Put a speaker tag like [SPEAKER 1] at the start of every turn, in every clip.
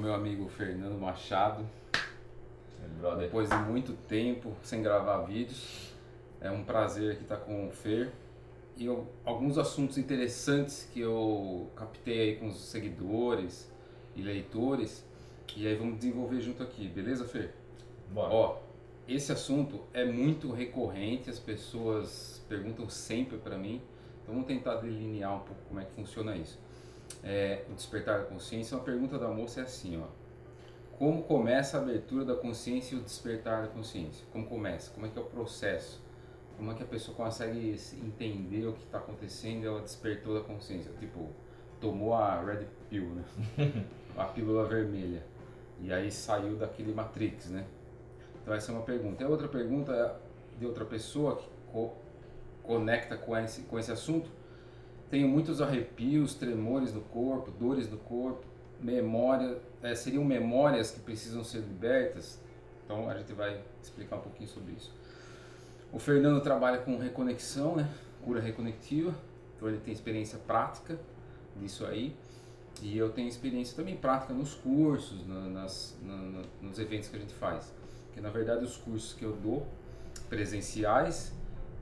[SPEAKER 1] meu amigo Fernando Machado.
[SPEAKER 2] Brother.
[SPEAKER 1] Depois de muito tempo sem gravar vídeos, é um prazer aqui estar com o Fer. E alguns assuntos interessantes que eu captei aí com os seguidores e leitores. E aí vamos desenvolver junto aqui, beleza, Fer?
[SPEAKER 2] Bora.
[SPEAKER 1] Ó, esse assunto é muito recorrente, as pessoas perguntam sempre para mim. Então vamos tentar delinear um pouco como é que funciona isso. O despertar da consciência, uma pergunta da moça é assim, ó. Como começa a abertura da consciência e o despertar da consciência? Como começa? Como é que é o processo? Como é que a pessoa consegue entender o que está acontecendo e ela despertou da consciência? Tipo, tomou a Red Pill, né? A pílula vermelha. E aí saiu daquele Matrix, né? Então essa é uma pergunta. E a outra pergunta é de outra pessoa que conecta com esse assunto. Tenho muitos arrepios, tremores no corpo, dores no corpo, seriam memórias que precisam ser libertas. Então a gente vai explicar um pouquinho sobre isso. O Fernando trabalha com reconexão, né? Cura reconectiva, então ele tem experiência prática disso aí. E eu tenho experiência também prática nos cursos, nos eventos que a gente faz. Porque na verdade os cursos que eu dou, presenciais,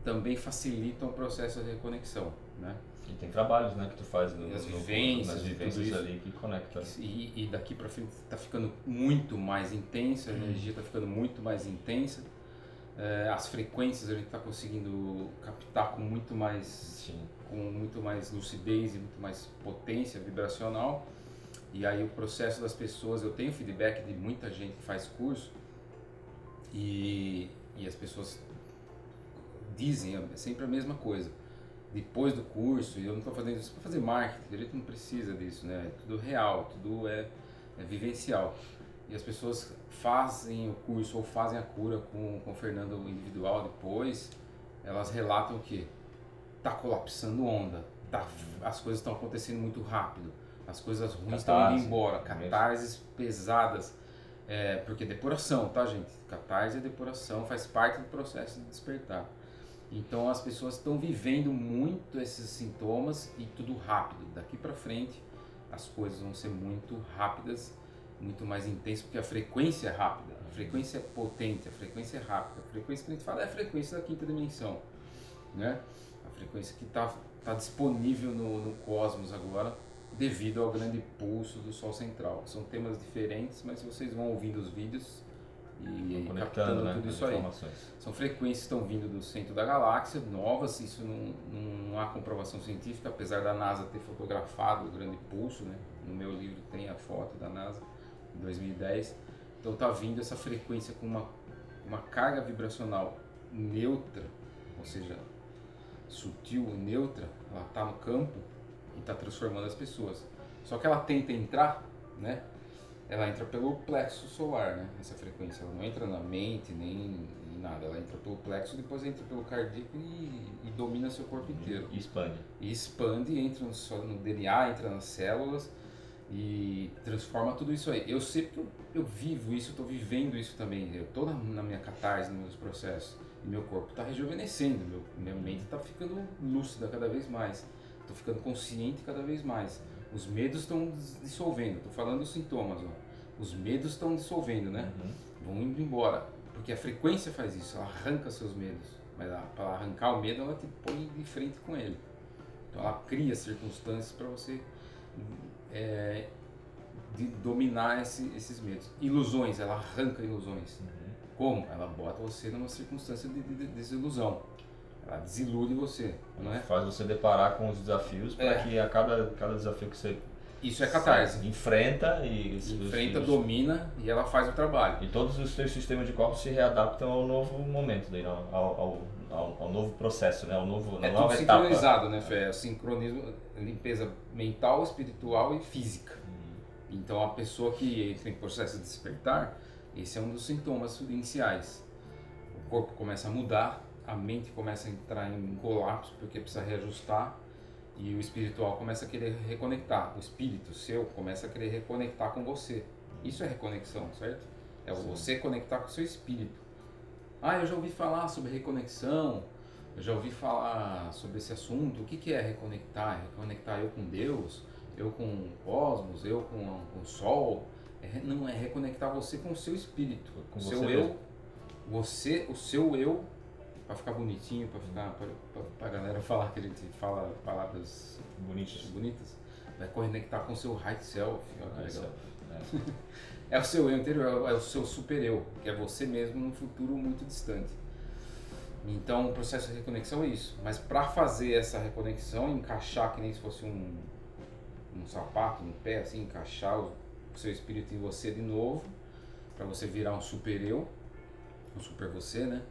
[SPEAKER 1] também facilitam o processo de reconexão, né?
[SPEAKER 2] E tem trabalhos, né, que tu faz
[SPEAKER 1] nas vivências
[SPEAKER 2] ali que conecta.
[SPEAKER 1] E daqui para frente está ficando muito mais intensa, a energia está ficando muito mais intensa. As frequências a gente está conseguindo captar com muito mais lucidez e muito mais potência vibracional. E aí o processo das pessoas, eu tenho feedback de muita gente que faz curso e as pessoas dizem sempre a mesma coisa. Depois do curso, e eu não estou fazendo isso para fazer marketing, a gente não precisa disso, né? É tudo real, tudo é vivencial. E as pessoas fazem o curso ou fazem a cura com o Fernando individual depois, elas relatam que está colapsando onda, as coisas estão acontecendo muito rápido, as coisas ruins estão indo embora, catarses pesadas, porque depuração, tá, gente? Catarse é depuração, faz parte do processo de despertar. Então as pessoas estão vivendo muito esses sintomas e tudo rápido. Daqui para frente as coisas vão ser muito rápidas, muito mais intensas, porque a frequência é rápida, a frequência é potente, a frequência é rápida. A frequência que a gente fala é a frequência da quinta dimensão, né? A frequência que está disponível no cosmos agora, devido ao grande pulso do Sol Central. São temas diferentes, mas vocês vão ouvindo os vídeos e captando, né, tudo isso aí. São frequências que estão vindo do centro da galáxia, novas, isso não há comprovação científica, apesar da NASA ter fotografado o grande pulso, né? No meu livro tem a foto da NASA, em 2010. Então está vindo essa frequência com uma carga vibracional neutra, ou seja, sutil, neutra, ela está no campo e está transformando as pessoas. Só que ela tenta entrar, né? Ela entra pelo plexo solar, né? Essa frequência, ela não entra na mente nem em nada, ela entra pelo plexo, depois entra pelo cardíaco e domina seu corpo inteiro.
[SPEAKER 2] E expande.
[SPEAKER 1] E expande, entra no DNA, entra nas células e transforma tudo isso aí. Eu sei porque eu vivo isso, estou vivendo isso também. Eu estou na minha catarse, nos meus processos. E meu corpo está rejuvenescendo, minha mente está ficando lúcida cada vez mais. Estou ficando consciente cada vez mais. Os medos estão dissolvendo, estou falando dos sintomas, ó. Os medos estão dissolvendo, né? Vão indo embora, porque a frequência faz isso, ela arranca seus medos. Mas para arrancar o medo, ela te põe de frente com ele. Então ela cria circunstâncias para você dominar esses medos. Ilusões, ela arranca ilusões. Como? Ela bota você numa circunstância de desilusão. Ela desilude você, não é?
[SPEAKER 2] Faz você deparar com os desafios para que a cada desafio que você
[SPEAKER 1] isso é catarse.
[SPEAKER 2] Enfrenta,
[SPEAKER 1] domina e ela faz o trabalho.
[SPEAKER 2] E todos os seus sistemas de corpo se readaptam ao novo momento, daí, ao novo processo, né? Ao novo,
[SPEAKER 1] é
[SPEAKER 2] nova
[SPEAKER 1] tudo
[SPEAKER 2] etapa.
[SPEAKER 1] Sincronizado, né, Fé? O sincronismo, limpeza mental, espiritual e física. Então a pessoa que entra em processo de despertar, esse é um dos sintomas iniciais. O corpo começa a mudar, a mente começa a entrar em colapso porque precisa reajustar e o espiritual começa a querer reconectar. O espírito seu começa a querer reconectar com você. Isso é reconexão, certo? É você conectar com o seu espírito. Eu já ouvi falar sobre reconexão, eu já ouvi falar sobre esse assunto. O que é reconectar? Reconectar eu com Deus, eu com o cosmos, eu com o Sol. Não é reconectar você com o seu espírito,
[SPEAKER 2] Com
[SPEAKER 1] o
[SPEAKER 2] você
[SPEAKER 1] seu
[SPEAKER 2] mesmo.
[SPEAKER 1] o seu eu, para ficar bonitinho, para a galera falar que a gente fala palavras bonitas, vai conectar com o seu high self. Olha que legal. É o seu eu interior, é o seu super eu, que é você mesmo num futuro muito distante. Então o processo de reconexão é isso. Mas para fazer essa reconexão, encaixar que nem se fosse um sapato no pé, assim, encaixar o seu espírito em você de novo, para você virar um super eu, um super você, né?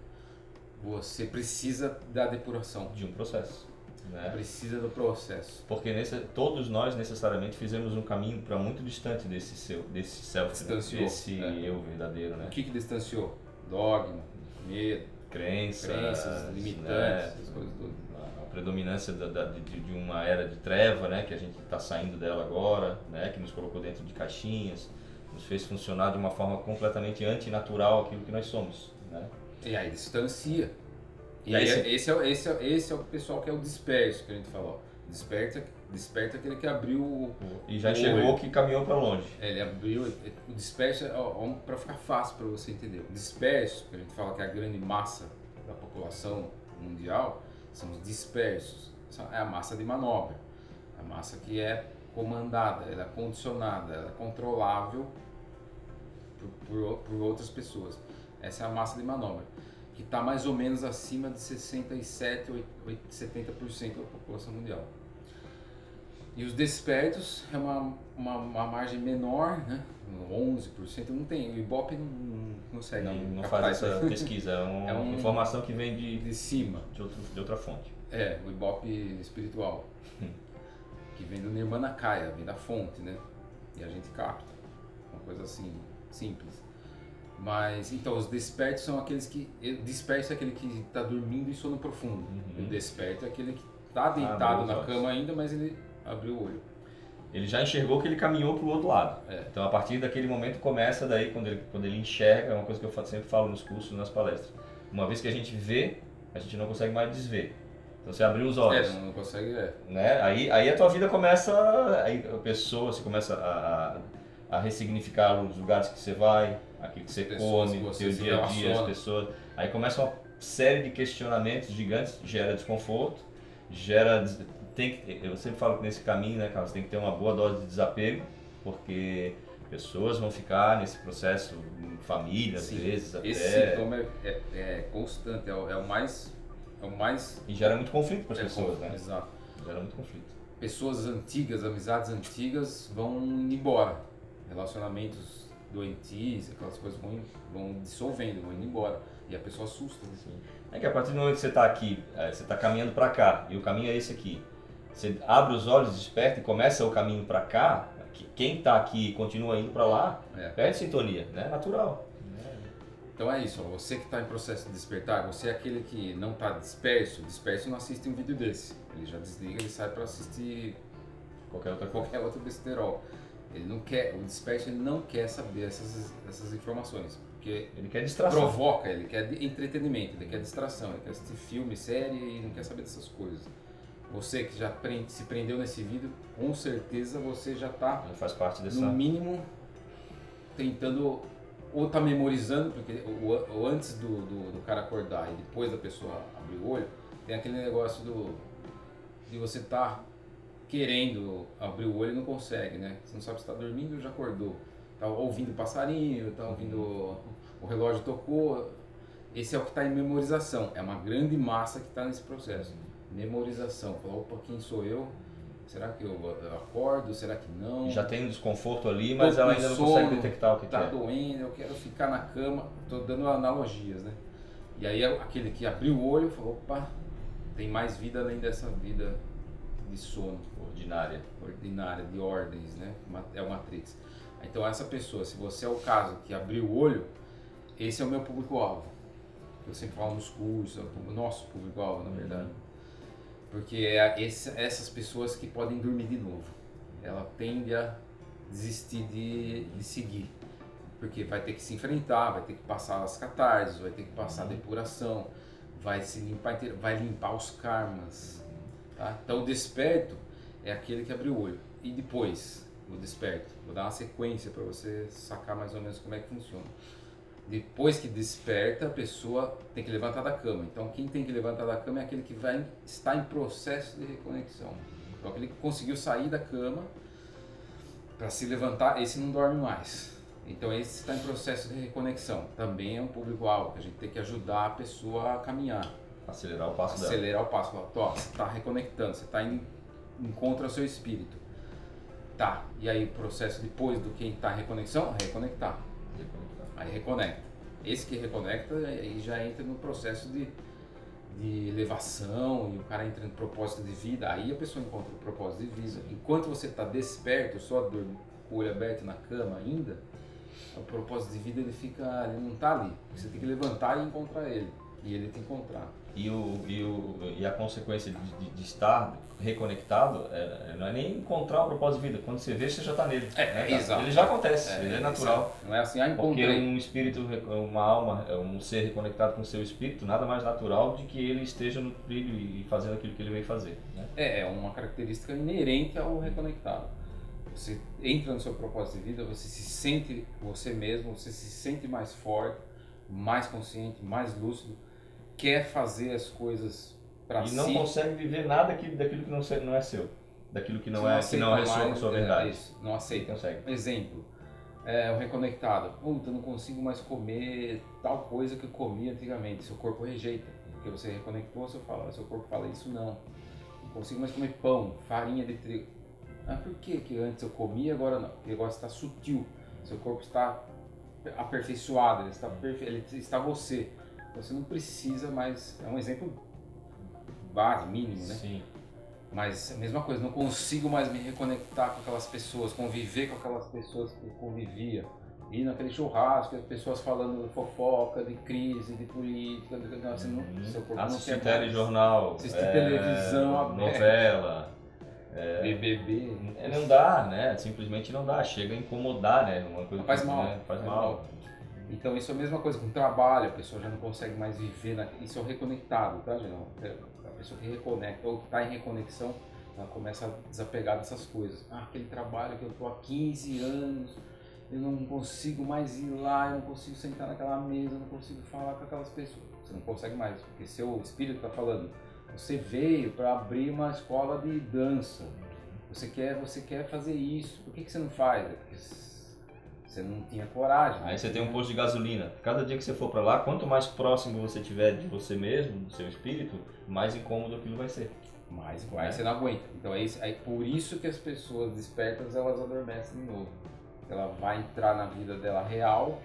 [SPEAKER 1] Você precisa da depuração.
[SPEAKER 2] De um processo. Né?
[SPEAKER 1] Precisa do processo.
[SPEAKER 2] Porque todos nós necessariamente fizemos um caminho para muito distante desse self,
[SPEAKER 1] Distanciou,
[SPEAKER 2] desse eu verdadeiro, né?
[SPEAKER 1] O que distanciou? Dogma, medo,
[SPEAKER 2] crenças
[SPEAKER 1] limitantes,
[SPEAKER 2] né?
[SPEAKER 1] essas coisas todas.
[SPEAKER 2] A predominância de uma era de treva, né? Que a gente está saindo dela agora, né? Que nos colocou dentro de caixinhas, nos fez funcionar de uma forma completamente antinatural aquilo que nós somos, né?
[SPEAKER 1] E aí distancia. E aí esse é o pessoal que é o disperso, que a gente falou. Desperta aquele que abriu
[SPEAKER 2] e já enxergou que caminhou para longe.
[SPEAKER 1] Ele abriu o disperso, para ficar fácil para você entender. O disperso, que a gente fala que é a grande massa da população mundial, são os dispersos. É a massa de manobra. A massa que é comandada, ela é condicionada, ela é controlável por outras pessoas. Essa é a massa de manobra, que está mais ou menos acima de 67%, 70% da população mundial. E os despertos é uma margem menor, né? 11%, não tem, o Ibope não consegue.
[SPEAKER 2] Não faz essa pesquisa, é uma informação que vem de
[SPEAKER 1] cima.
[SPEAKER 2] De outra fonte.
[SPEAKER 1] O Ibope espiritual, que vem do Nirvana Kaya, vem da fonte, né? E a gente capta, uma coisa assim, simples. Mas, então, os despertos são aqueles que... Disperso é aquele que está dormindo em sono profundo. O desperto é aquele que está deitado na cama ainda, mas ele abriu o olho.
[SPEAKER 2] Ele já enxergou que ele caminhou para o outro lado. Então, a partir daquele momento, começa daí, quando ele enxerga, é uma coisa que eu sempre falo nos cursos, nas palestras. Uma vez que a gente vê, a gente não consegue mais desver. Então, você abriu os olhos.
[SPEAKER 1] Não consegue,
[SPEAKER 2] né? Aí a tua vida começa... Aí a pessoa, você começa a ressignificar os lugares que você vai, aquilo que você come, o teu dia a dia, as pessoas. Aí começa uma série de questionamentos gigantes, gera desconforto, eu sempre falo que nesse caminho, né, Carlos, tem que ter uma boa dose de desapego, porque pessoas vão ficar nesse processo, família, às vezes até...
[SPEAKER 1] Esse sintoma é constante, é o mais...
[SPEAKER 2] E gera muito conflito para as pessoas, né?
[SPEAKER 1] Exato.
[SPEAKER 2] Gera muito conflito.
[SPEAKER 1] Pessoas antigas, amizades antigas vão embora. Relacionamentos doentios, aquelas coisas vão dissolvendo, vão indo embora. E a pessoa assusta. Né?
[SPEAKER 2] Sim. É que a partir do momento que você está aqui, você está caminhando para cá, e o caminho é esse aqui. Você abre os olhos, desperta e começa o caminho para cá, quem está aqui e continua indo para lá, perde sintonia, né? Natural.
[SPEAKER 1] Então é isso, você que está em processo de despertar, você é aquele que não está disperso não assiste um vídeo desse. Ele já desliga, ele sai para assistir qualquer outro besterol. Ele não quer, o disperso ele não quer saber essas informações, porque
[SPEAKER 2] ele quer distração.
[SPEAKER 1] Provoca, ele quer entretenimento, ele quer distração, ele quer assistir filme, série e não quer saber dessas coisas. Você que já se prendeu nesse vídeo, com certeza você já está, no mínimo, tentando, ou está memorizando, porque o antes do cara acordar e depois da pessoa abrir o olho, tem aquele negócio de você estar querendo abrir o olho e não consegue, né? Você não sabe se está dormindo ou já acordou. Está ouvindo passarinho, está ouvindo o relógio tocou. Esse é o que está em memorização. É uma grande massa que está nesse processo. Memorização. Fala, opa, quem sou eu? Será que eu acordo? Será que não?
[SPEAKER 2] Já tem um desconforto ali, mas ela ainda não consegue detectar o que
[SPEAKER 1] tá doendo, eu quero ficar na cama. Estou dando analogias, né? E aí aquele que abriu o olho falou, opa, tem mais vida além dessa vida de sono. Ordinária, de ordens, né? É o Matrix. Então essa pessoa, se você é o caso que abriu o olho, esse é o meu público-alvo. Eu sempre falo nos cursos, é o nosso público-alvo, na verdade. Porque é essas pessoas que podem dormir de novo. Ela tende a desistir de seguir. Porque vai ter que se enfrentar, vai ter que passar as catarses, vai ter que passar a depuração, vai se limpar inteiro, vai limpar os karmas. Tá? Então o desperto é aquele que abriu o olho. E depois o desperto. Vou dar uma sequência para você sacar mais ou menos como é que funciona. Depois que desperta, a pessoa tem que levantar da cama. Então, quem tem que levantar da cama é aquele que vai estar em processo de reconexão. Então, aquele que conseguiu sair da cama para se levantar, esse não dorme mais. Então, esse está em processo de reconexão. Também é um público-alvo, que a gente tem que ajudar a pessoa a caminhar.
[SPEAKER 2] Acelerar o passo dela.
[SPEAKER 1] Acelerar o passo. Ó, você está reconectando, você está indo encontra o seu espírito. Tá, e aí o processo depois do quem está em reconexão, reconectar. Aí reconecta. Esse que reconecta, aí já entra no processo de elevação e o cara entra no propósito de vida. Aí a pessoa encontra o propósito de vida. Enquanto você está desperto, só com o olho aberto na cama ainda, o propósito de vida ele não está ali. Você tem que levantar e encontrar ele. E ele te encontrar.
[SPEAKER 2] E a consequência de estar reconectado não é nem encontrar o propósito de vida. Quando você vê, você já está nele.
[SPEAKER 1] Exato.
[SPEAKER 2] Ele já acontece, ele é natural.
[SPEAKER 1] Não é assim, encontrei.
[SPEAKER 2] Porque um espírito, uma alma, um ser reconectado com o seu espírito, nada mais natural de que ele esteja no trilho e fazendo aquilo que ele veio fazer. Né?
[SPEAKER 1] É uma característica inerente ao reconectado. Você entra no seu propósito de vida, você se sente você mesmo, você se sente mais forte, mais consciente, mais lúcido, quer fazer as coisas para si.
[SPEAKER 2] E não consegue viver nada daquilo que não é seu, daquilo que não ressoa com a sua verdade.
[SPEAKER 1] Isso, não aceita.
[SPEAKER 2] Consegue.
[SPEAKER 1] Exemplo, o reconectado. Eu não consigo mais comer tal coisa que eu comia antigamente. Seu corpo rejeita, porque você reconectou, seu corpo fala isso não consigo mais comer pão, farinha de trigo. Por que antes eu comia, agora não? Porque agora está sutil, seu corpo está aperfeiçoado, ele está você. Você não precisa mais, é um exemplo base, mínimo, né?
[SPEAKER 2] Sim.
[SPEAKER 1] Mas a mesma coisa, não consigo mais me reconectar com aquelas pessoas, conviver com aquelas pessoas que eu convivia. Ir naquele churrasco, as pessoas falando de fofoca, de crise, de política, seu corpo
[SPEAKER 2] assistir telejornal,
[SPEAKER 1] assistir televisão,
[SPEAKER 2] novela,
[SPEAKER 1] BBB.
[SPEAKER 2] Não dá, né? Simplesmente não dá, chega a incomodar, né? Uma coisa
[SPEAKER 1] faz mal.
[SPEAKER 2] Né? Faz mal.
[SPEAKER 1] Então isso é a mesma coisa com o trabalho, a pessoa já não consegue mais viver, isso é o reconectado, tá, Genão? A pessoa que reconecta ou que está em reconexão, ela começa a desapegar dessas coisas. Aquele trabalho que eu estou há 15 anos, eu não consigo mais ir lá, eu não consigo sentar naquela mesa, eu não consigo falar com aquelas pessoas. Você não consegue mais, porque seu espírito está falando, você veio para abrir uma escola de dança, você quer fazer isso, por que você não faz? Porque você não tinha coragem.
[SPEAKER 2] Aí você tem um posto de gasolina. Cada dia que você for para lá, quanto mais próximo você tiver de você mesmo, do seu espírito, mais incômodo aquilo vai ser.
[SPEAKER 1] Mais incômodo. Aí você não aguenta. Então é por isso que as pessoas despertas, elas adormecem de novo. Ela vai entrar na vida dela real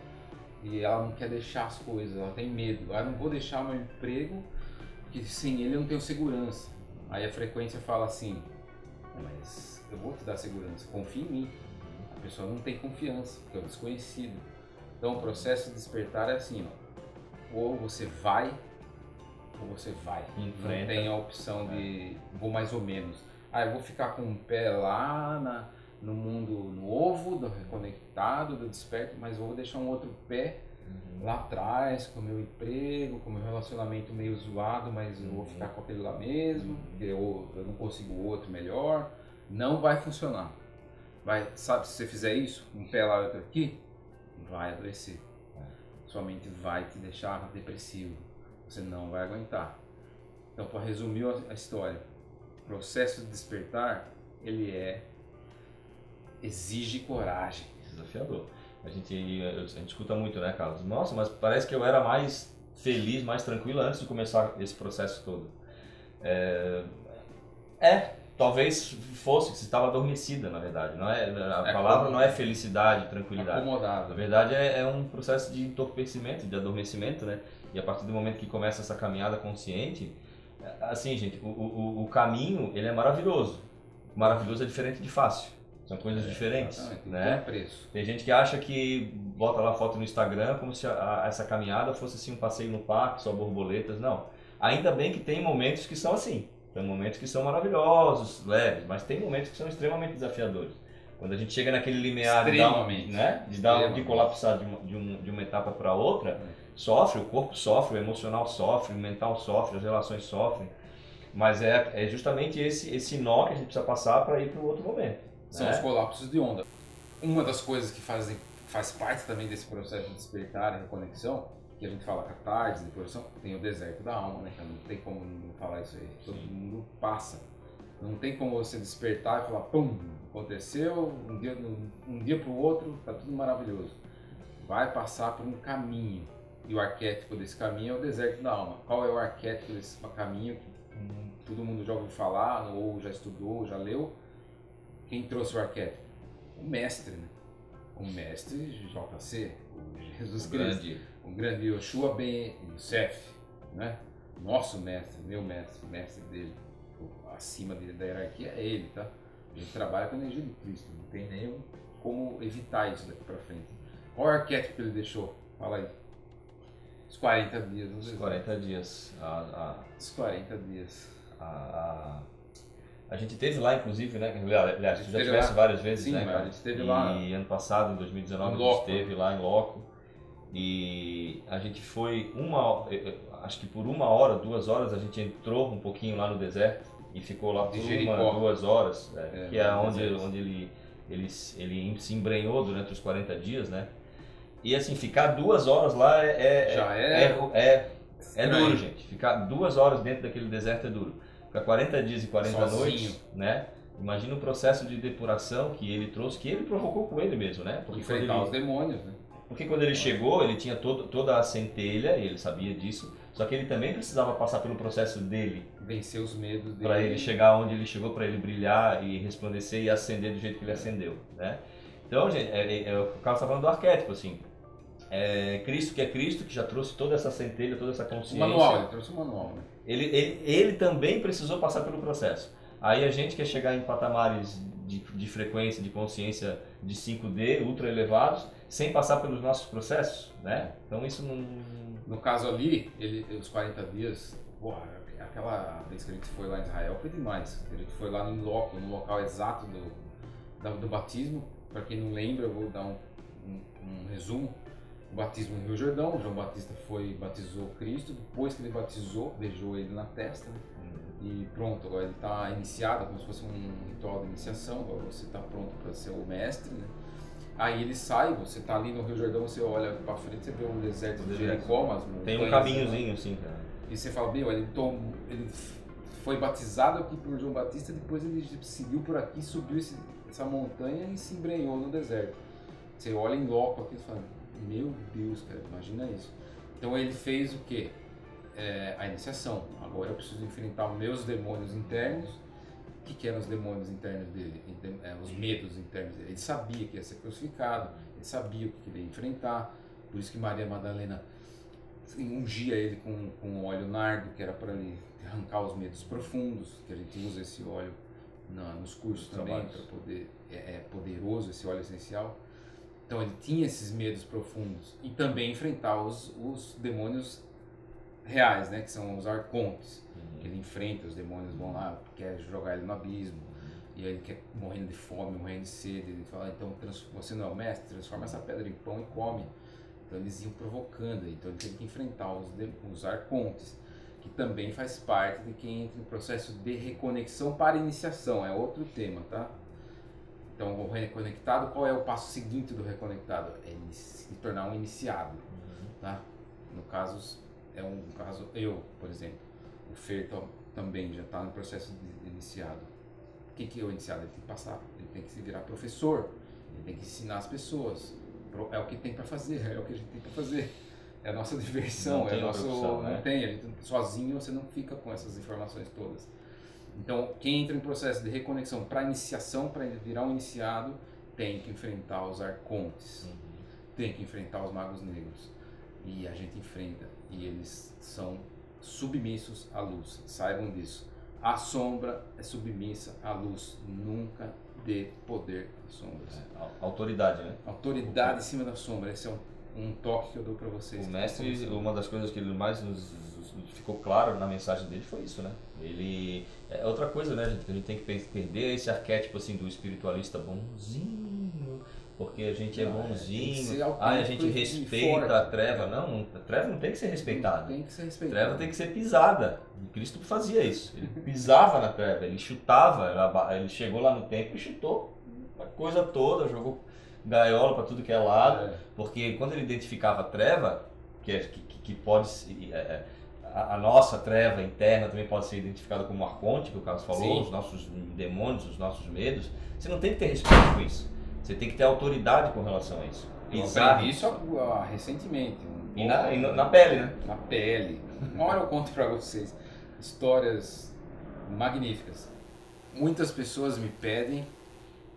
[SPEAKER 1] e ela não quer deixar as coisas, ela tem medo. Eu não vou deixar meu emprego, porque sem ele eu não tenho segurança. Aí a frequência fala assim, mas eu vou te dar segurança, confia em mim. A pessoa não tem confiança, porque é um desconhecido. Então o processo de despertar é assim, ou você vai, ou você vai.
[SPEAKER 2] Enfrenta.
[SPEAKER 1] Não tem a opção de vou mais ou menos. Eu vou ficar com um pé lá no mundo novo, do reconectado, do desperto, mas vou deixar um outro pé lá atrás, com o meu emprego, com o meu relacionamento meio zoado, mas eu vou ficar com aquele lá mesmo, porque eu não consigo outro melhor. Não vai funcionar. Sabe, se você fizer isso, um pé lá e outro aqui, vai adoecer. Sua mente vai te deixar depressivo. Você não vai aguentar. Então, para resumir a história, o processo de despertar, ele exige coragem.
[SPEAKER 2] Desafiador. A gente escuta muito, né, Carlos? Nossa, mas parece que eu era mais feliz, mais tranquilo antes de começar esse processo todo. Talvez fosse, que você estava adormecida, na verdade. A palavra não é felicidade, tranquilidade.
[SPEAKER 1] Acomodado.
[SPEAKER 2] Na verdade, é um processo de entorpecimento, de adormecimento, né? E a partir do momento que começa essa caminhada consciente, assim, gente, o caminho, ele é maravilhoso. Maravilhoso é diferente de fácil. São coisas diferentes, né?
[SPEAKER 1] Preço.
[SPEAKER 2] Tem gente que acha que bota lá foto no Instagram como se essa caminhada fosse assim um passeio no parque, só borboletas. Não. Ainda bem que tem momentos que são assim. Tem momentos que são maravilhosos, leves, mas tem momentos que são extremamente desafiadores. Quando a gente chega naquele limiar de colapsar de uma etapa para outra, sofre, o corpo sofre, o emocional sofre, o mental sofre, as relações sofrem. Mas é justamente esse nó que a gente precisa passar para ir para o outro momento.
[SPEAKER 1] São os colapsos de onda. Uma das coisas que faz parte também desse processo de despertar e reconexão, que a gente fala catarse, depuração, tem o deserto da alma, né? Não tem como não falar isso aí. Todo mundo passa. Não tem como você despertar e falar, pum, aconteceu, um dia para o outro, tá tudo maravilhoso. Vai passar por um caminho. E o arquétipo desse caminho é o deserto da alma. Qual é o arquétipo desse caminho que todo mundo já ouviu falar, ou já estudou, já leu? Quem trouxe o arquétipo? O mestre, né? O mestre JC, o Jesus Cristo, o grande Yoshua Ben Yosef, né? Nosso mestre, meu mestre, o mestre dele, acima da hierarquia é ele, tá? Ele trabalha com a energia de Cristo, não tem nem como evitar isso daqui pra frente. Qual o arquétipo que ele deixou? Fala aí. Os 40 dias.
[SPEAKER 2] Os 40 dias.
[SPEAKER 1] Os 40 dias.
[SPEAKER 2] A gente teve lá, inclusive, né? Aliás, tu já estivesse várias vezes,
[SPEAKER 1] sim,
[SPEAKER 2] né, cara?
[SPEAKER 1] A gente esteve lá.
[SPEAKER 2] E ano passado, em 2019, a gente esteve lá em loco. E a gente foi acho que por 1 hora, 2 horas, a gente entrou um pouquinho lá no deserto e ficou lá por 1, 2 horas, que é onde ele se embrenhou durante os 40 dias, né? E assim, ficar 2 horas lá é duro, gente. Ficar 2 horas dentro daquele deserto é duro. Ficar 40 dias e 40 noites, né? Imagina o processo de depuração que ele trouxe, que ele provocou com ele mesmo, né?
[SPEAKER 1] Porque enfrentar os demônios, né?
[SPEAKER 2] Porque quando ele chegou, ele tinha toda a centelha, e ele sabia disso, só que ele também precisava passar pelo processo dele.
[SPEAKER 1] Vencer os medos dele.
[SPEAKER 2] Para ele chegar onde ele chegou, para ele brilhar e resplandecer e acender do jeito que ele acendeu, né? Então, gente, o Carlos está falando do arquétipo, assim. Cristo, que já trouxe toda essa centelha, toda essa consciência.
[SPEAKER 1] O manual, ele trouxe o manual, né?
[SPEAKER 2] Ele também precisou passar pelo processo. Aí a gente quer chegar em patamares de frequência, de consciência de 5D, ultra elevados, sem passar pelos nossos processos, né? Então isso não...
[SPEAKER 1] No caso ali, os 40 dias, porra, aquela vez que a gente foi lá em Israel foi demais. A gente foi lá no local exato do batismo. Para quem não lembra, eu vou dar um resumo. O batismo no Rio Jordão, João Batista batizou Cristo, depois que ele batizou, beijou ele na testa, né? E pronto, agora ele está iniciado, como se fosse um ritual de iniciação, agora você está pronto para ser o mestre, né? Aí ele sai, você está ali no Rio Jordão, você olha para frente, você vê um deserto de Jericó, umas montanhas.
[SPEAKER 2] Tem um caminhozinho assim, cara.
[SPEAKER 1] E você fala, ele foi batizado aqui por João Batista, depois ele seguiu por aqui, subiu essa montanha e se embrenhou no deserto. Você olha em loco aqui e fala, meu Deus, cara, imagina isso. Então ele fez o quê? A iniciação. Agora eu preciso enfrentar os meus demônios internos. O que eram os demônios internos dele? Os medos internos dele. Ele sabia que ia ser crucificado, ele sabia o que ele ia enfrentar. Por isso que Maria Madalena ungia ele com óleo nardo, que era para ele arrancar os medos profundos, que a gente usa esse óleo nos cursos também, para poder, é poderoso esse óleo essencial. Então ele tinha esses medos profundos e também enfrentar os demônios reais, né, que são os arcontes. Ele enfrenta, os demônios vão lá, quer jogar ele no abismo, e aí ele quer morrendo de fome, morrendo de sede. Ele fala, então você não é o mestre, transforma essa pedra em pão e come. Então eles iam provocando, então ele teve que enfrentar os arcontes, que também faz parte de quem entra no processo de reconexão para iniciação, é outro tema, tá? Então, o reconectado, qual é o passo seguinte do reconectado? É se tornar um iniciado, tá? No caso, eu, por exemplo, o Fer também já está no processo de iniciado. O que é o iniciado? Ele tem que passar, ele tem que se virar professor, ele tem que ensinar as pessoas. É o que tem para fazer, é o que a gente tem para fazer. É a nossa diversão, não tem, a gente, sozinho você não fica com essas informações todas. Então, quem entra em processo de reconexão para iniciação, para virar um iniciado, tem que enfrentar os arcontes, tem que enfrentar os magos negros. E a gente enfrenta, e eles são submissos à luz, saibam disso. A sombra é submissa à luz, nunca dê poder às sombras.
[SPEAKER 2] Autoridade, né?
[SPEAKER 1] Autoridade em cima da sombra, esse é um toque que eu dou para vocês.
[SPEAKER 2] O mestre, uma das coisas que ele mais nos ficou claro na mensagem dele foi isso, né? Ele é outra coisa, né, gente, que a gente tem que perder esse arquétipo assim do espiritualista bonzinho, porque a gente é bonzinho, a gente respeita a treva. Não, a treva não tem que ser respeitada.
[SPEAKER 1] Tem que ser respeitada.
[SPEAKER 2] A treva tem que ser pisada. E Cristo fazia isso. Ele pisava na treva, ele chutava, ele chegou lá no templo e chutou a coisa toda, jogou gaiola para tudo que é lado, porque quando ele identificava a treva, que pode a nossa treva interna também pode ser identificada como arconte, que o Carlos falou, Sim. Os nossos demônios, os nossos medos, você não tem que ter respeito com isso, você tem que ter autoridade com relação a isso.
[SPEAKER 1] Eu aprendi isso recentemente.
[SPEAKER 2] E na pele, né?
[SPEAKER 1] Na pele. Uma hora eu conto para vocês histórias magníficas. Muitas pessoas me pedem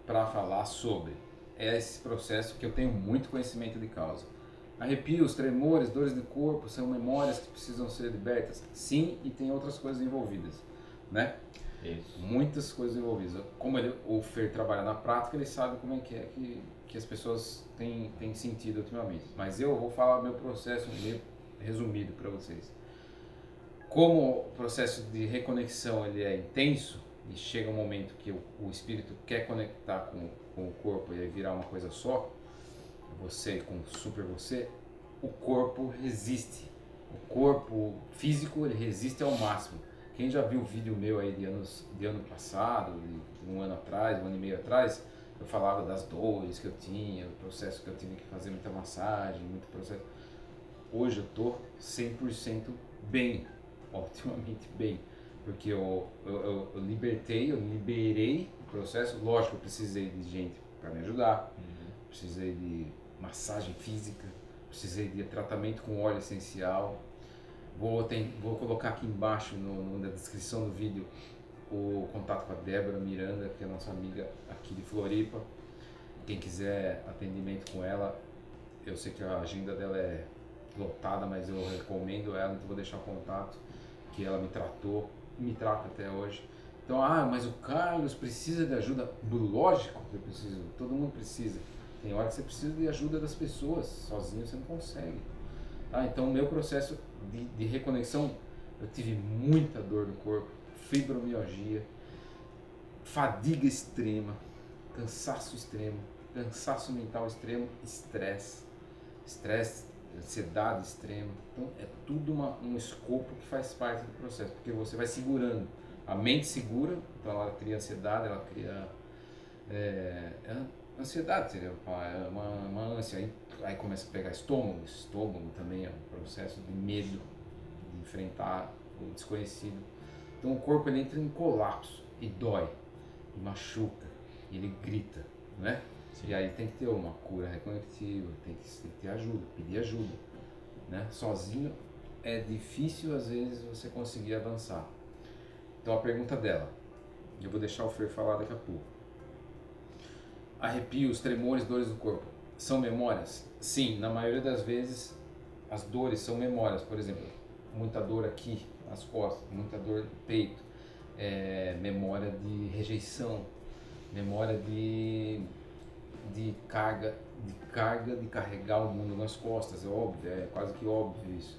[SPEAKER 1] para falar sobre esse processo que eu tenho muito conhecimento de causa. Arrepios, tremores, dores de corpo são memórias que precisam ser libertas. Sim, e tem outras coisas envolvidas, né?
[SPEAKER 2] Isso.
[SPEAKER 1] Muitas coisas envolvidas. Como o Fer trabalha na prática, ele sabe como é que as pessoas têm sentido ultimamente. Mas eu vou falar meu processo resumido para vocês. Como o processo de reconexão ele é intenso e chega um momento que o espírito quer conectar com o corpo e aí virar uma coisa só, você com super você, o corpo resiste. O corpo físico ele resiste ao máximo. Quem já viu vídeo meu aí de ano passado, de um ano atrás, um ano e meio atrás, eu falava das dores que eu tinha, o processo que eu tive que fazer muita massagem, muito processo. Hoje eu tô 100% bem, otimamente bem, porque eu liberei o processo. Lógico, eu precisei de gente para me ajudar, precisei de massagem física, precisei de tratamento com óleo essencial. Vou colocar aqui embaixo na descrição do vídeo o contato com a Débora Miranda, que é a nossa amiga aqui de Floripa. Quem quiser atendimento com ela, eu sei que a agenda dela é lotada, mas eu recomendo ela, então vou deixar o contato, que ela me tratou, me trata até hoje. Então, mas o Carlos precisa de ajuda. Lógico que eu preciso, todo mundo precisa. Tem hora que você precisa de ajuda das pessoas, sozinho você não consegue. Tá? Então, o meu processo de reconexão, eu tive muita dor no corpo, fibromialgia, fadiga extrema, cansaço extremo, cansaço mental extremo, estresse, ansiedade extrema. Então, é tudo um escopo que faz parte do processo, porque você vai segurando. A mente segura, então ela cria ansiedade, ela cria ansiedade, seria uma ânsia, aí começa a pegar estômago também é um processo de medo, de enfrentar o desconhecido. Então o corpo ele entra em colapso e dói, e machuca, e ele grita, né? Sim. E aí tem que ter uma cura reconectiva, tem que ter ajuda, pedir ajuda, né? Sozinho é difícil às vezes você conseguir avançar. Então a pergunta dela, eu vou deixar o Fer falar daqui a pouco. Arrepios, tremores, dores do corpo, são memórias? Sim, na maioria das vezes as dores são memórias. Por exemplo, muita dor aqui nas costas, muita dor no peito, memória de rejeição, memória de carga de carregar o mundo nas costas, é óbvio, é quase que óbvio isso.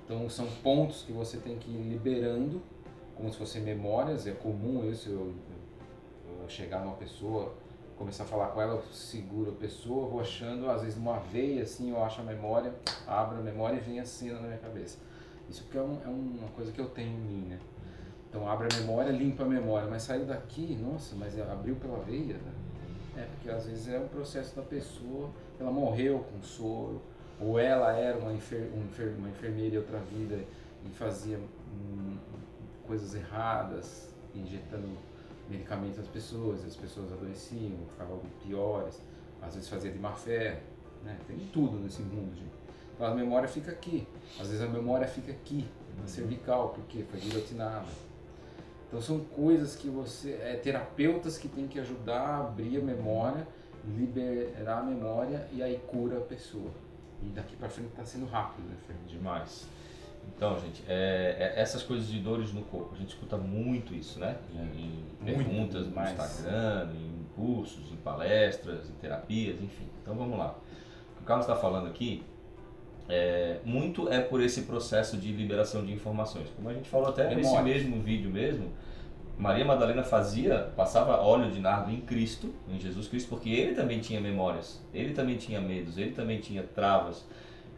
[SPEAKER 1] Então são pontos que você tem que ir liberando, como se fossem memórias. É comum isso, eu chegar numa pessoa, começar a falar com ela, eu seguro a pessoa, vou achando, às vezes numa veia assim, eu acho a memória, abro a memória e vem a cena na minha cabeça. Isso porque é uma coisa que eu tenho em mim, né? Então abre a memória, limpa a memória, mas saiu daqui, nossa, mas abriu pela veia, né? Porque às vezes é um processo da pessoa, ela morreu com soro, ou ela era uma enfermeira em outra vida e fazia coisas erradas, injetando medicamentos às pessoas, as pessoas adoeciam, ficavam piores, às vezes fazia de má fé, né? Tem tudo nesse mundo, gente. Então a memória fica aqui, às vezes a memória fica aqui, na cervical, porque foi guilhotinada. Então são coisas que terapeutas que tem que ajudar a abrir a memória, liberar a memória e aí cura a pessoa. E daqui pra frente tá sendo rápido, né, Fernando?
[SPEAKER 2] Demais. Então, gente, essas coisas de dores no corpo, a gente escuta muito isso, né? Em perguntas no Instagram, em cursos, em palestras, em terapias, enfim. Então vamos lá. O que o Carlos está falando aqui, muito é por esse processo de liberação de informações. Como a gente falou até nesse mesmo vídeo mesmo, Maria Madalena passava óleo de nardo em Cristo, em Jesus Cristo, porque ele também tinha memórias, ele também tinha medos, ele também tinha travas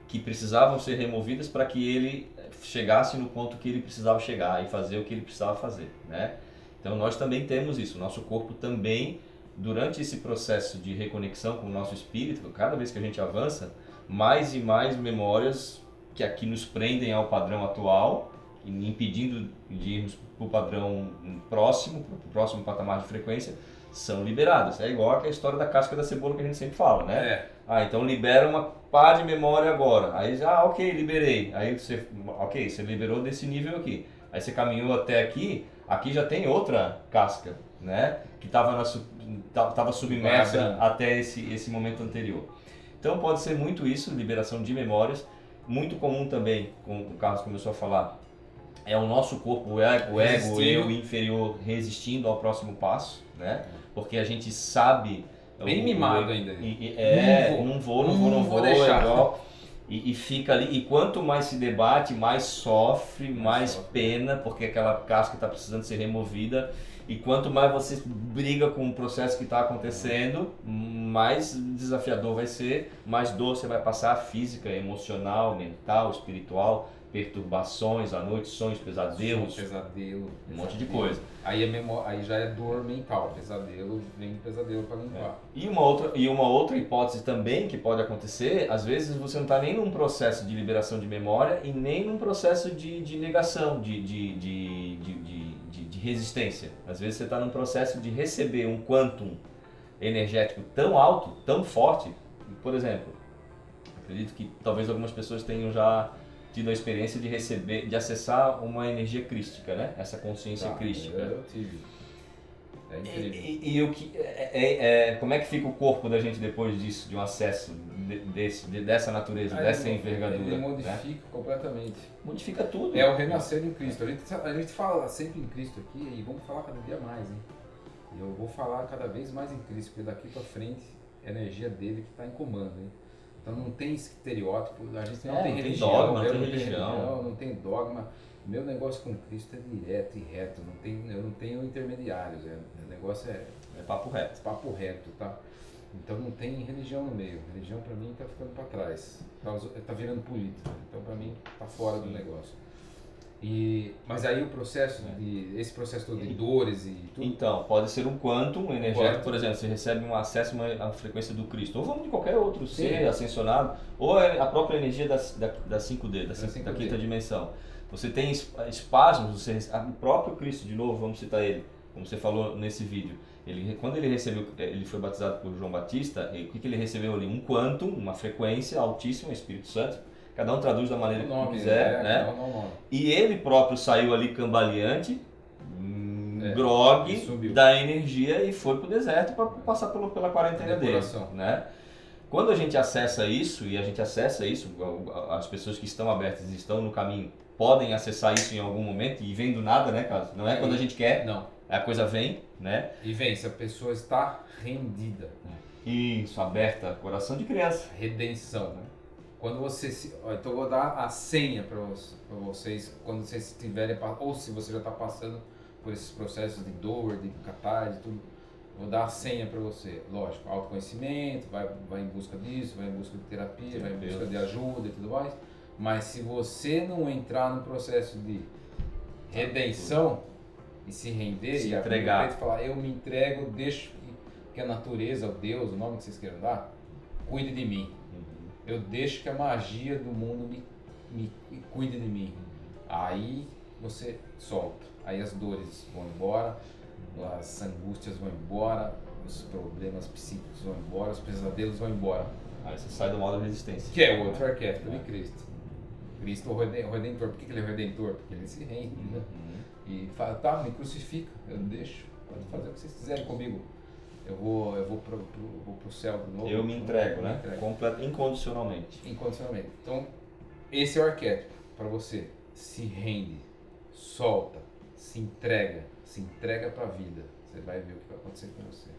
[SPEAKER 2] que precisavam ser removidas para que ele chegasse no ponto que ele precisava chegar e fazer o que ele precisava fazer, né? Então nós também temos isso, o nosso corpo também durante esse processo de reconexão com o nosso espírito, cada vez que a gente avança, mais e mais memórias que aqui nos prendem ao padrão atual, impedindo de irmos para o padrão próximo, para o próximo patamar de frequência, são liberadas. É igual a história da casca da cebola que a gente sempre fala, né? Então libera uma pá de memória agora. Aí, ok, liberei. Aí você liberou desse nível aqui. Aí você caminhou até aqui já tem outra casca, né? Que estava submersa até esse momento anterior. Então pode ser muito isso, liberação de memórias. Muito comum também, como o Carlos começou a falar, é o nosso corpo, o ego, eu inferior, resistindo ao próximo passo, né? Porque a gente sabe...
[SPEAKER 1] Bem mimado ainda.
[SPEAKER 2] Não vou deixar. E fica ali, e quanto mais se debate, mais sofre, mais pena, porque aquela casca está precisando ser removida. E quanto mais você briga com o processo que está acontecendo, mais desafiador vai ser, mais dor você vai passar, física, emocional, mental, espiritual, perturbações à noite, sonhos, pesadelos, um monte de coisa.
[SPEAKER 1] Aí já é dor mental, vem pesadelo para limpar.
[SPEAKER 2] E uma outra hipótese também que pode acontecer, às vezes você não está nem num processo de liberação de memória e nem num processo de negação, de resistência. Às vezes você está num processo de receber um quantum energético tão alto, tão forte. Por exemplo, acredito que talvez algumas pessoas tenham já tido a experiência de receber, de acessar uma energia crística, né? Essa consciência crística.
[SPEAKER 1] Eu tive. É incrível.
[SPEAKER 2] E o que como é que fica o corpo da gente depois disso, de um acesso dessa natureza, dessa envergadura?
[SPEAKER 1] Ele modifica completamente.
[SPEAKER 2] Modifica tudo.
[SPEAKER 1] É o renascer em Cristo. A gente fala sempre em Cristo aqui e vamos falar cada dia mais, hein? Eu vou falar cada vez mais em Cristo, porque daqui para frente é a energia dele que está em comando, hein? Então não tem estereótipo, a gente não tem religião,
[SPEAKER 2] dogma,
[SPEAKER 1] não tem dogma. Meu negócio com Cristo é direto e reto, eu não tenho intermediários, o negócio é
[SPEAKER 2] papo reto.
[SPEAKER 1] Papo reto, tá? Então não tem religião no meio, religião para mim tá ficando para trás, tá virando política, então para mim tá fora do negócio. Mas aí o processo esse processo todo de dores e tudo...
[SPEAKER 2] Então, pode ser um quantum energético, por exemplo, você recebe um acesso à frequência do Cristo, ou vamos de qualquer outro ser ascensionado, ou a própria energia da 5D, da quinta dimensão. Você tem espasmos, o próprio Cristo, de novo, vamos citar ele, como você falou nesse vídeo, quando ele foi batizado por João Batista, o que ele recebeu ali? Um quantum, uma frequência altíssima, Espírito Santo. Cada um traduz da maneira que quiser, né? E ele próprio saiu ali cambaleante, grogue da energia e foi pro deserto para passar pela quarentena dele, né? Quando a gente acessa isso, as pessoas que estão abertas e estão no caminho podem acessar isso em algum momento e vem do nada, né, Carlos? Não é quando a gente quer,
[SPEAKER 1] não.
[SPEAKER 2] A coisa vem, né?
[SPEAKER 1] E vem, se a pessoa está rendida.
[SPEAKER 2] Isso, aberta, coração de criança.
[SPEAKER 1] Redenção, né? Quando você então eu vou dar a senha para vocês, quando vocês estiverem, ou se você já está passando por esses processos de dor, de catarse, tudo, vou dar a senha para você. Lógico, autoconhecimento, vai em busca disso, vai em busca de terapia, vai em busca de ajuda e tudo mais. Mas se você não entrar no processo de redenção e se render
[SPEAKER 2] se
[SPEAKER 1] e
[SPEAKER 2] entregar,
[SPEAKER 1] e falar, eu me entrego, deixo que a natureza, o Deus, o nome que vocês queiram dar, cuide de mim. Eu deixo que a magia do mundo me cuide de mim. Aí você solta. Aí as dores vão embora, as angústias vão embora, os problemas psíquicos vão embora, os pesadelos vão embora.
[SPEAKER 2] Aí você sai do modo de resistência.
[SPEAKER 1] Que é o outro arquétipo de Cristo. Cristo é o Redentor. Por que ele é o Redentor? Porque ele se rende, né? E fala, tá, me crucifica, eu deixo, pode fazer o que vocês quiserem comigo. Eu vou pro céu de novo.
[SPEAKER 2] Eu me entrego, né? Incondicionalmente.
[SPEAKER 1] Incondicionalmente. Então, esse é o arquétipo para você. Se rende, solta, se entrega para a vida. Você vai ver o que vai acontecer com você.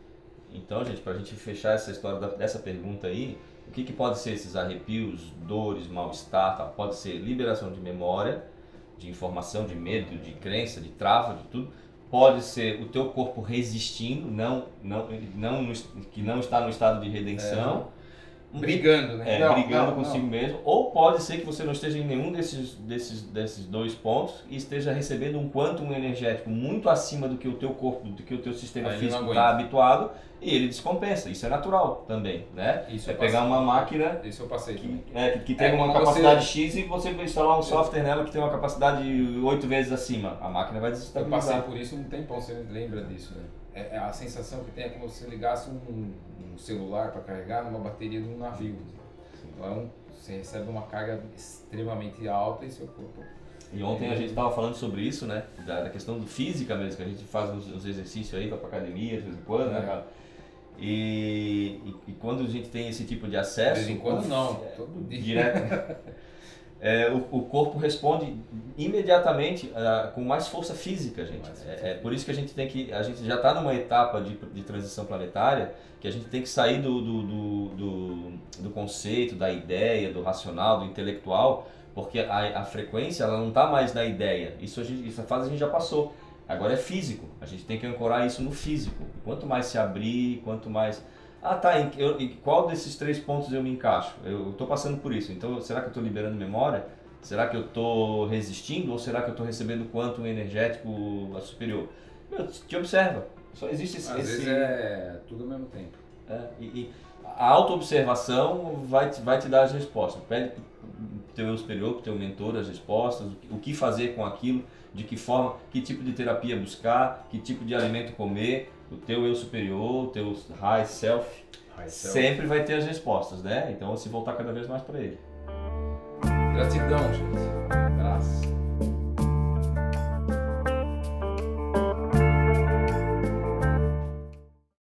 [SPEAKER 2] Então, gente, para a gente fechar essa história dessa pergunta aí, o que pode ser esses arrepios, dores, mal-estar, tal? Pode ser liberação de memória, de informação, de medo, de crença, de trava, de tudo. Pode ser o teu corpo resistindo, que não está no estado de redenção.
[SPEAKER 1] brigando, né?
[SPEAKER 2] Brigando consigo mesmo. Ou pode ser que você não esteja em nenhum desses dois pontos e esteja recebendo um quantum energético muito acima do que o teu corpo, do que o teu sistema físico está habituado, e ele descompensa. Isso é natural também, né?
[SPEAKER 1] Isso
[SPEAKER 2] pegar uma máquina
[SPEAKER 1] isso eu passei
[SPEAKER 2] que tem uma capacidade X e você vai instalar um software nela que tem uma capacidade 8 vezes acima. A máquina vai desestabilizar.
[SPEAKER 1] Eu passei por isso um tempão, você lembra disso, né? A sensação que tem é como se você ligasse um celular para carregar numa bateria de um navio. Então você recebe uma carga extremamente alta e seu corpo...
[SPEAKER 2] E ontem a gente estava falando sobre isso, né? Da questão do física mesmo, que a gente faz uns exercícios aí, vai pra academia de vez em quando, né, cara? E quando a gente tem esse tipo de acesso...
[SPEAKER 1] De vez em quando não, todo dia.
[SPEAKER 2] Direto. O corpo responde imediatamente com mais força física, gente. Por isso que a gente já está numa etapa de transição planetária, que a gente tem que sair do conceito, da ideia, do racional, do intelectual, porque a frequência ela não está mais na ideia. Essa fase a gente já passou. Agora é físico. A gente tem que ancorar isso no físico. Quanto mais se abrir, quanto mais... em qual desses 3 pontos eu me encaixo? Eu estou passando por isso, então será que eu estou liberando memória? Será que eu estou resistindo ou será que eu estou recebendo quanto energético superior? Te observa, só existe esse...
[SPEAKER 1] Às vezes é tudo ao mesmo tempo.
[SPEAKER 2] E a auto-observação vai te dar as respostas. Pede para o teu eu superior, para o teu mentor as respostas, o que fazer com aquilo, de que forma, que tipo de terapia buscar, que tipo de alimento comer. O teu eu superior, o teu high self, sempre vai ter as respostas, né? Então, se voltar cada vez mais para ele.
[SPEAKER 1] Gratidão, gente. Abraço.